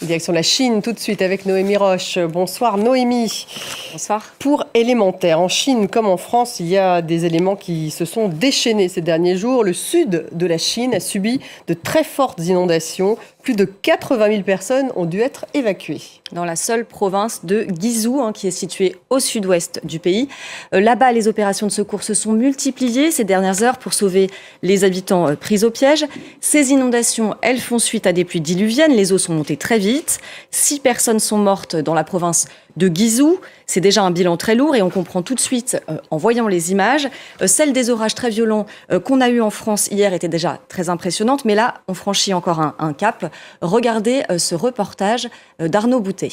Direction la Chine, tout de suite avec Noémie Roche. Bonsoir Noémie. Bonsoir. Pour élémentaire, en Chine comme en France, il y a des éléments qui se sont déchaînés ces derniers jours. Le sud de la Chine a subi de très fortes inondations. Plus de 80 000 personnes ont dû être évacuées. Dans la seule province de Guizhou, qui est située au sud-ouest du pays. Là-bas, les opérations de secours se sont multipliées ces dernières heures pour sauver les habitants pris au piège. Ces inondations, elles font suite à des pluies diluviennes. Les eaux sont montées très vite. 6 personnes sont mortes dans la province de Guizhou. C'est déjà un bilan très lourd et on comprend tout de suite, en voyant les images, celle des orages très violents qu'on a eu en France hier était déjà très impressionnante. Mais là, on franchit encore un cap. Regardez ce reportage d'Arnaud Boutet.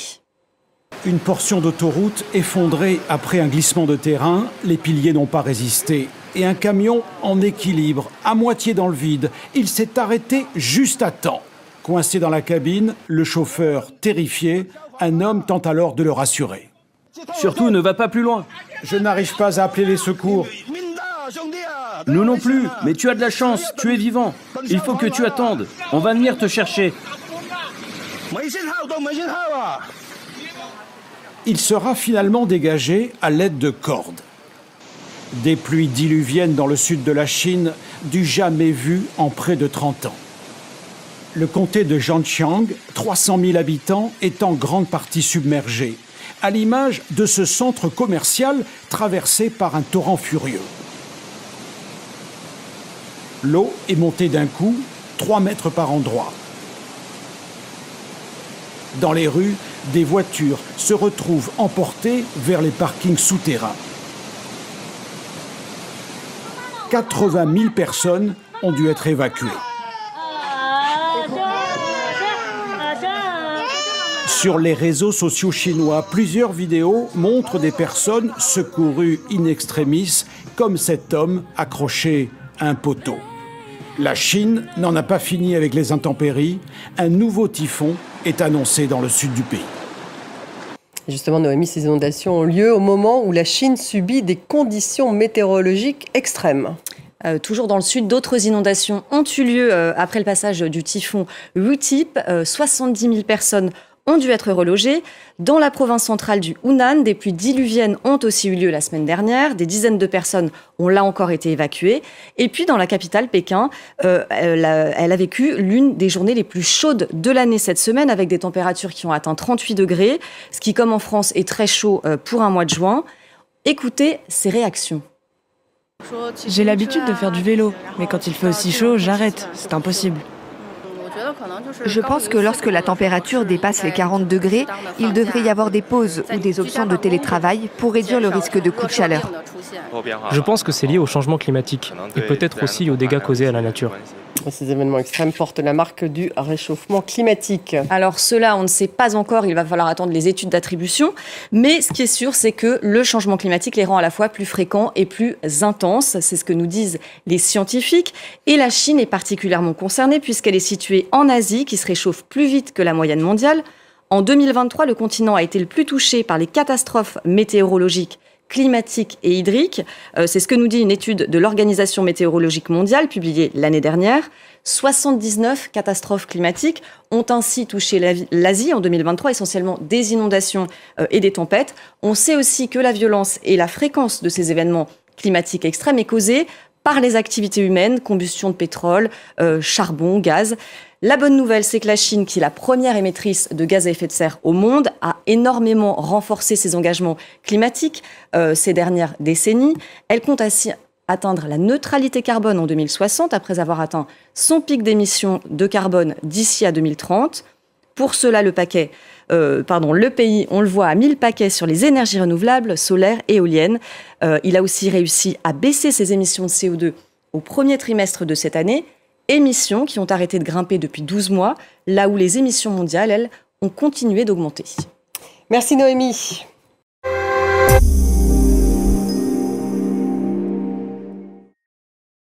Une portion d'autoroute effondrée après un glissement de terrain. Les piliers n'ont pas résisté. Et un camion en équilibre, à moitié dans le vide. Il s'est arrêté juste à temps. Coincé dans la cabine, le chauffeur terrifié, un homme tente alors de le rassurer. Surtout, ne va pas plus loin. Je n'arrive pas à appeler les secours. Nous non plus, mais tu as de la chance, tu es vivant. Il faut que tu attendes. On va venir te chercher. Il sera finalement dégagé à l'aide de cordes. Des pluies diluviennes dans le sud de la Chine, du jamais vu en près de 30 ans. Le comté de Zhangjiang, 300 000 habitants, est en grande partie submergé, à l'image de ce centre commercial traversé par un torrent furieux. L'eau est montée d'un coup, 3 mètres par endroit. Dans les rues, des voitures se retrouvent emportées vers les parkings souterrains. 80 000 personnes ont dû être évacuées. Sur les réseaux sociaux chinois, plusieurs vidéos montrent des personnes secourues in extremis, comme cet homme accroché à un poteau. La Chine n'en a pas fini avec les intempéries. Un nouveau typhon est annoncé dans le sud du pays. Justement, Noémie, ces inondations ont lieu au moment où la Chine subit des conditions météorologiques extrêmes. Toujours dans le sud, d'autres inondations ont eu lieu après le passage du typhon Wu-Tip. 70 000 personnes ont dû être relogées. Dans la province centrale du Hunan, des pluies diluviennes ont aussi eu lieu la semaine dernière. Des dizaines de personnes ont là encore été évacuées. Et puis dans la capitale, Pékin, elle a vécu l'une des journées les plus chaudes de l'année cette semaine, avec des températures qui ont atteint 38 degrés, ce qui, comme en France, est très chaud pour un mois de juin. Écoutez ces réactions. J'ai l'habitude de faire du vélo, mais quand il fait aussi chaud, j'arrête. C'est impossible. Je pense que lorsque la température dépasse les 40 degrés, il devrait y avoir des pauses ou des options de télétravail pour réduire le risque de coups de chaleur. Je pense que c'est lié au changement climatique et peut-être aussi aux dégâts causés à la nature. Ces événements extrêmes portent la marque du réchauffement climatique. Alors cela, on ne sait pas encore, il va falloir attendre les études d'attribution. Mais ce qui est sûr, c'est que le changement climatique les rend à la fois plus fréquents et plus intenses. C'est ce que nous disent les scientifiques. Et la Chine est particulièrement concernée puisqu'elle est située en Asie, qui se réchauffe plus vite que la moyenne mondiale. En 2023, le continent a été le plus touché par les catastrophes météorologiques, climatiques et hydriques. C'est ce que nous dit une étude de l'Organisation météorologique mondiale publiée l'année dernière. 79 catastrophes climatiques ont ainsi touché l'Asie en 2023, essentiellement des inondations et des tempêtes. On sait aussi que la violence et la fréquence de ces événements climatiques extrêmes est causée par les activités humaines, combustion de pétrole, charbon, gaz. La bonne nouvelle, c'est que la Chine, qui est la première émettrice de gaz à effet de serre au monde, a énormément renforcé ses engagements climatiques ces dernières décennies. Elle compte ainsi atteindre la neutralité carbone en 2060, après avoir atteint son pic d'émissions de carbone d'ici à 2030. Pour cela, le pays, on le voit, a mis le paquet sur les énergies renouvelables, solaires et éoliennes. Il a aussi réussi à baisser ses émissions de CO2 au premier trimestre de cette année. Émissions qui ont arrêté de grimper depuis 12 mois, là où les émissions mondiales, elles, ont continué d'augmenter. Merci Noémie.